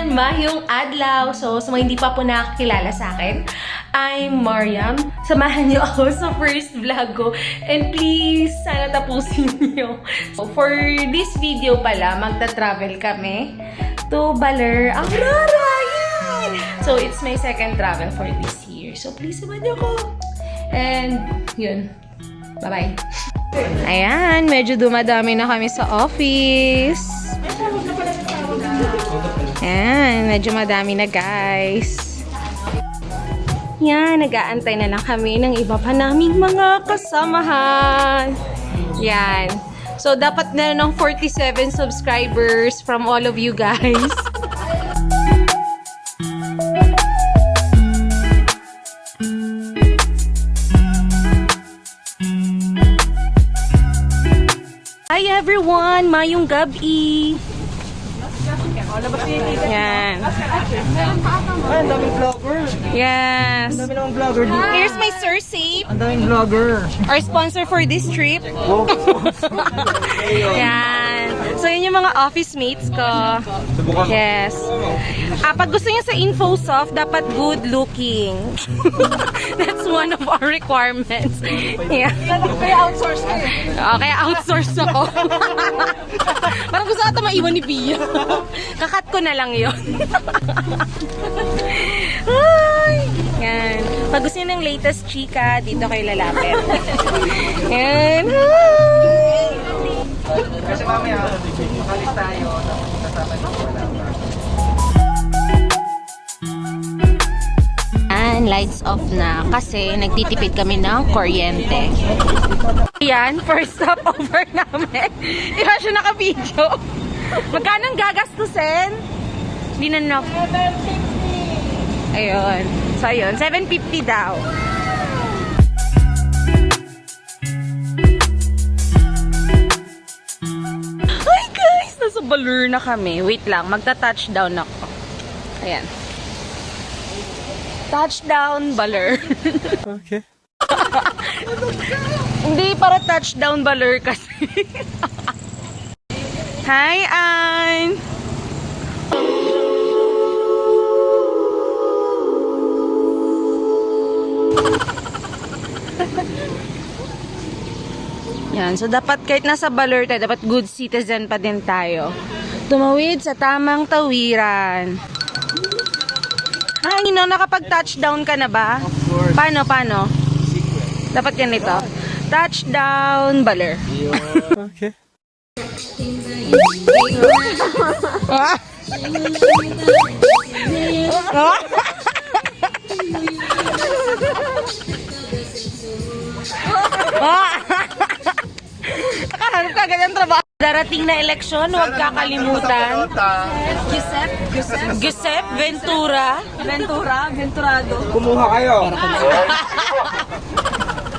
everyone! Mahayong adlaw! So, sa mga hindi pa po nakakilala sa akin, I'm Mariam. Samahan niyo ako sa first vlog ko. And please, sana tapusin niyo. So, for this video pala, magta-travel kami to Baler, Aurora! Yay! So, it's my second travel for this year. So, please, samahan niyo ako. And, yun. Bye-bye. Ayan, medyo dumadami na kami sa office. Ayan, medyo madami na guys. Yan, nag-aantay na lang kami ng iba pa naming mga kasamahan. Yan. So, dapat na ng 47 subscribers from all of you guys. Hi everyone! Mayong gabi! Yan. Ang daming vlogger. Yes. Ang dami namang vlogger dito. Here's my Sir Safe, Ang daming vlogger. our sponsor for this trip. Yan. So, yun yung mga office mates ko. Yes. Pag gusto niya sa InfoSoft, dapat good looking. That's one of our requirements. Yeah. Kaya outsource ka eh. Okay, outsource ako. Parang gusto ata maiwan ni Pia. Kakat ko na lang yun. Ay! Yan. Pag gusto niyo ng latest chika, dito kayo lalapit. Yan. Hi! Kasi mamaya, makalis tayo. Kasama nyo wala. And lights off na kasi nagtitipid kami ng kuryente. Yan, first stopover namin. Di ba siya naka-video? Magkano ang gagastusin? Hindi na knock. Ayun. So, ayun. 750 daw. Hi guys! Nasa Baler na kami. Wait lang. Magta-touchdown ako. Ayan. Touchdown Baler. Okay. Hindi para touchdown Baler kasi. Hi, Ann! Yan, so dapat kahit nasa Baler tayo, dapat good citizen pa din tayo. Tumawid sa tamang tawiran. Ay, nakapag-touchdown ka na ba? Of course. Paano? Dapat ganito. Touchdown Baler. Okay. Nakahanap ka ganyan trabaho. Darating na eleksyon, huwag kakalimutan. Giuseppe Venturado. Kumuha kayo.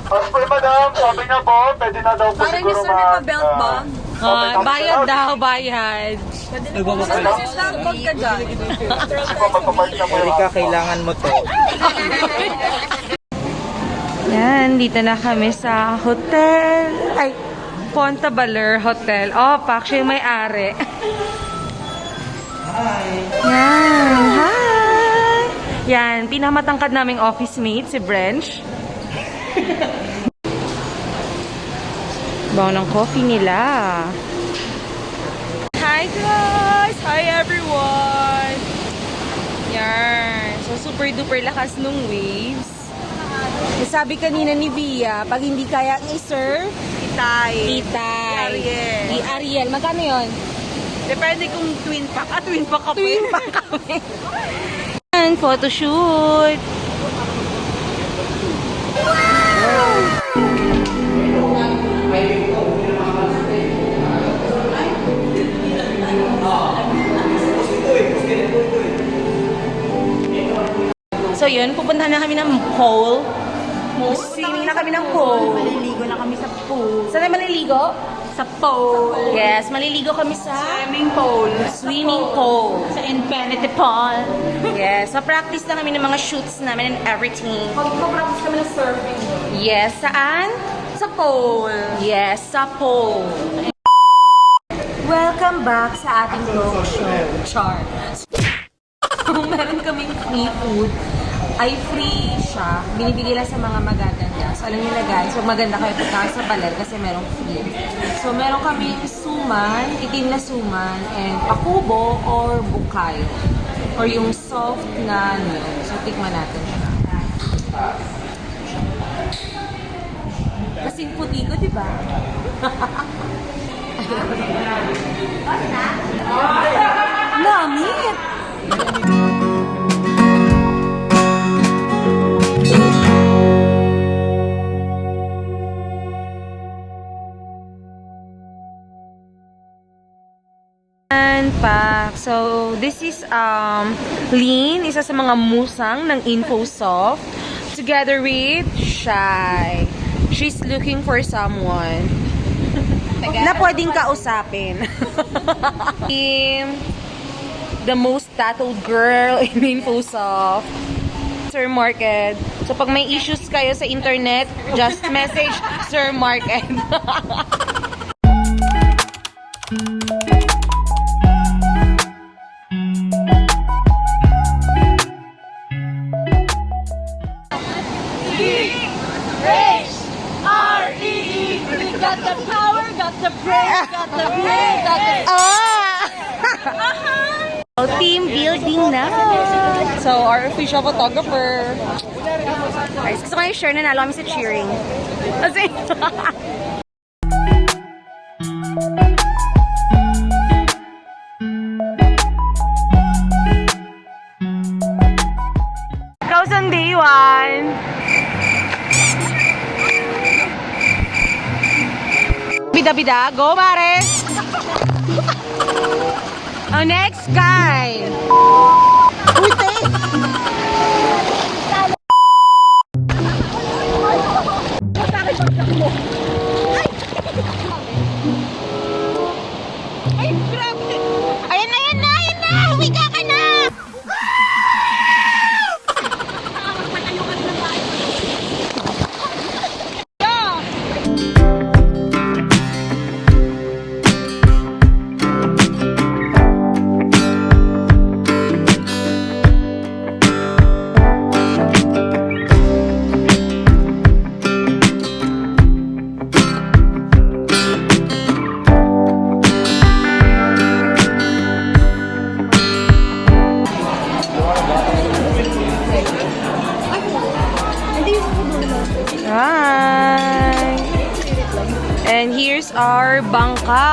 As per madam, sabi niya po, pwede na daw po siguro belt bag. Bayad daw, bayad. Bag ka dyan. magpapark na po yung Erika, kailangan mo to. Yan, dito na kami sa hotel. Ay, Ponta Baler Hotel. Oh, pak siya yung may-ari. Yan, hi! Yan, pinamatangkad naming office mate, si Brench. Bawa ng coffee nila. Hi guys! Hi everyone! Yan. So, super duper lakas nung waves. Sabi kanina ni Bia, pag hindi kaya i-surf, Itay. Ariel. Magkano yun? Depende kung twin pack. Twin pack ka pa. Twin pa kami. Yan, photoshoot. So yun, pupuntahan na kami ng pool. Swimming na kami ng pool. Maliligo na kami sa pool. Saan tayo maliligo? Sa pool. Yes, maliligo kami sa Swimming pool. swimming pool. Sa Infinity Pool. Yes, so practice na kami ng mga shoots namin and everything. Pag-practice kami ng surfing. Yes, saan? Sa pool. Yes, sa pool. Welcome back sa ating talk show, Char. meron kaming free food. Ay free siya. Binibigay lang sa mga magaganda. So, alam niyo na guys, so maganda kayo pagka sa Baler kasi merong free. So, meron kaming suman, itim na suman, and pakubo or bukayo. Or yung soft na niyog. So, tikman natin siya. Kasing puti ko, di ba? Lamit! Pack. So, this is Lean, isa sa mga musang ng Infosoft, together with Shy. She's looking for someone na pwedeng kausapin. The most tattooed girl in Infosoft, Sir Market. So, pag may issues kayo sa internet, just message Sir Market. Got the power, got the brain, got the brain, got the... Team building na. So, our official photographer. Guys, gusto ko yung share na nalo kami sa cheering. Kasi... Goes on day one. Bida-bida, go Mare! Oh, next guy! Uy, te! Ay, grabe! Ayan na, ayan na, ayan na! Humiga ka na! Hi! And here's our bangka!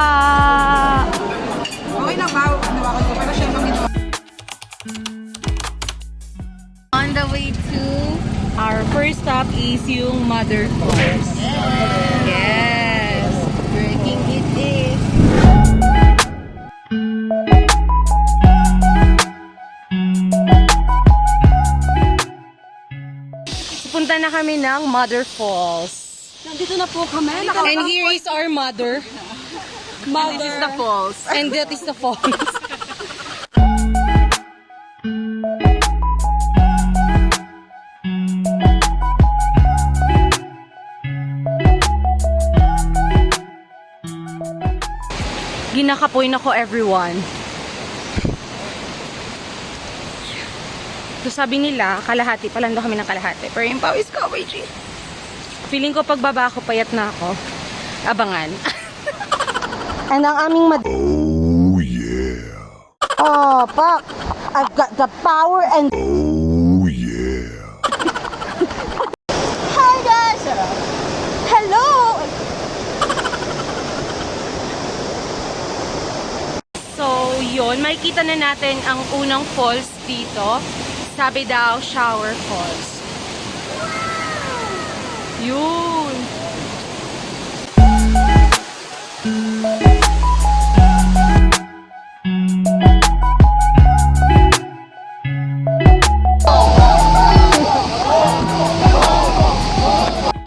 Okay na ba? Nawakan ko. Pero siya ito. On the way to our first stop is yung Mother Falls. Yes! Breaking it is. Punta na kami ng Mother Falls. Nandito na po kami. And here is our mother. Mother. This is the falls. And that is the falls. Ginakapoy na ko everyone. So sabi nila, kalahati pa lang daw kami ng kalahati. Pero yung pawis ko, YG. Feeling ko pagbaba ko, payat na ako. Abangan. And ang aming Oh yeah. Oh, Pak! I've got the power and... Oh yeah. Hi guys! Hello! So, yun. Makikita na natin ang unang falls dito. Sabi daw, shower falls. Yun.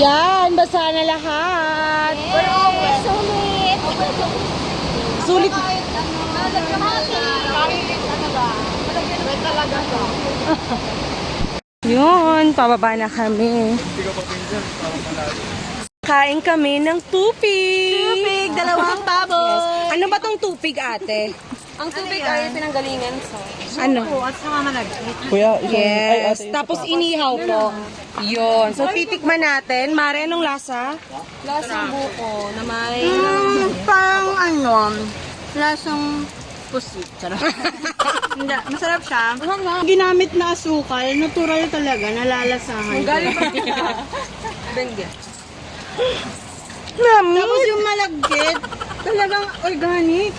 Yan, basa na lahat. Sulit! Sulit. Yun, pababa na kami. Kain kami ng tupig. Tubig, dalawang baboy. Ano ba tong tupig, ate? Ang tubig ay pinanggalingan sa... Ano? At saka malagkit. Kuya, Yes. Tapos inihaw po. Yun. So, titikman natin. Mare, anong lasa? Lasang buko na may... Parang ano, lasang pusit. Charot. Hindi, masarap siya. Ginamit na asukal, natural talaga, nalalasahan. Galing pa siya. Benga. Tapos yung malagkit, talagang organic.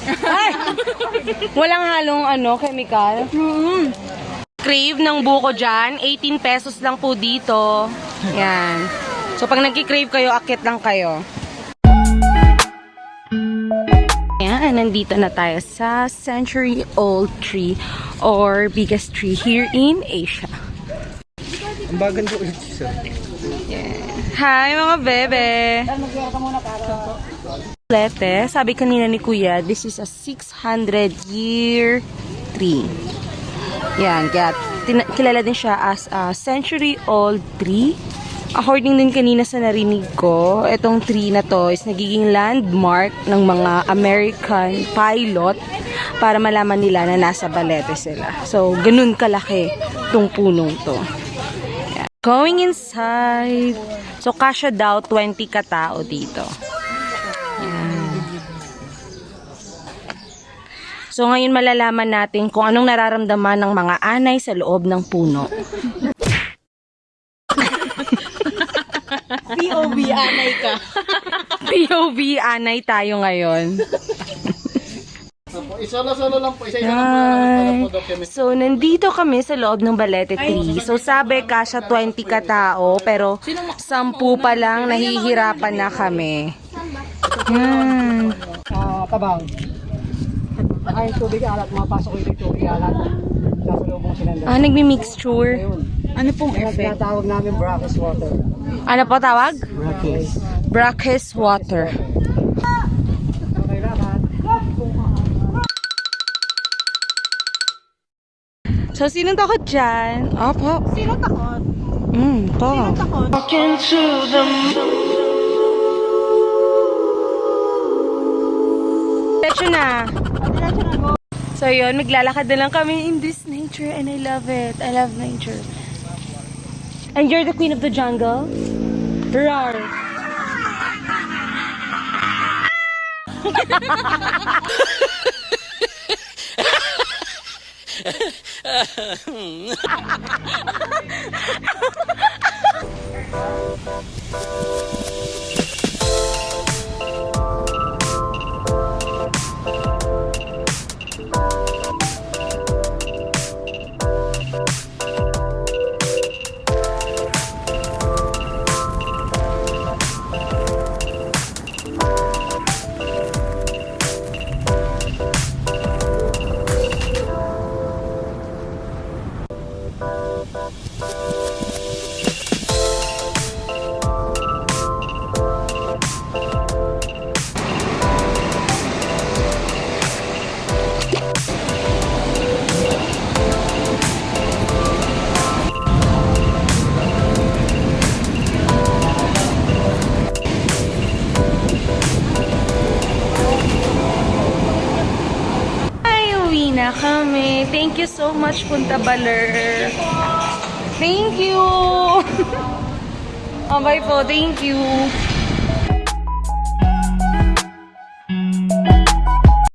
Walang halong chemical. Crave ng buko dyan. 18 pesos lang po dito. Yan. So, pag nagki-crave kayo, akit lang kayo. Yan, nandito na tayo sa century-old tree or biggest tree here in Asia. Ang bagal ko ulit, sir. Hi, mga bebe! Lete, sabi kanina ni Kuya, this is a 600-year tree. Yan, kaya kilala din siya as a century-old tree. According din kanina sa narinig ko, itong tree na to is nagiging landmark ng mga American pilot para malaman nila na nasa Balete sila. So, ganun kalaki itong punong to. Yan. Going inside. So, kasya daw 20 katao dito. Yan. So, ngayon malalaman natin kung anong nararamdaman ng mga anay sa loob ng puno. POV, anay ka. POV, anay tayo ngayon. Isa-solo lang po. Isa-isa lang po. So, nandito kami sa loob ng Balete Tree. So, sabi kasya 20 katao, pero 10 pa lang, nahihirapan na kami. Yan. Tabang. Ay, tubig alat. Mapasok yung tubig alat. Nasa loob mo sila. Nagmi-mixture. Ano pong effect? Tawag namin brackish water. Ano po tawag? Brackish. Brackish water. So, sinong takot dyan? Opo. Sino takot? To. Takot? Diretso na. So, yun. Maglalakad na lang kami in this nature and I love it. I love nature. And you're the queen of the jungle? Roar. Na kami. Thank you so much, Punta Baler. Thank you. Bye po. Thank you.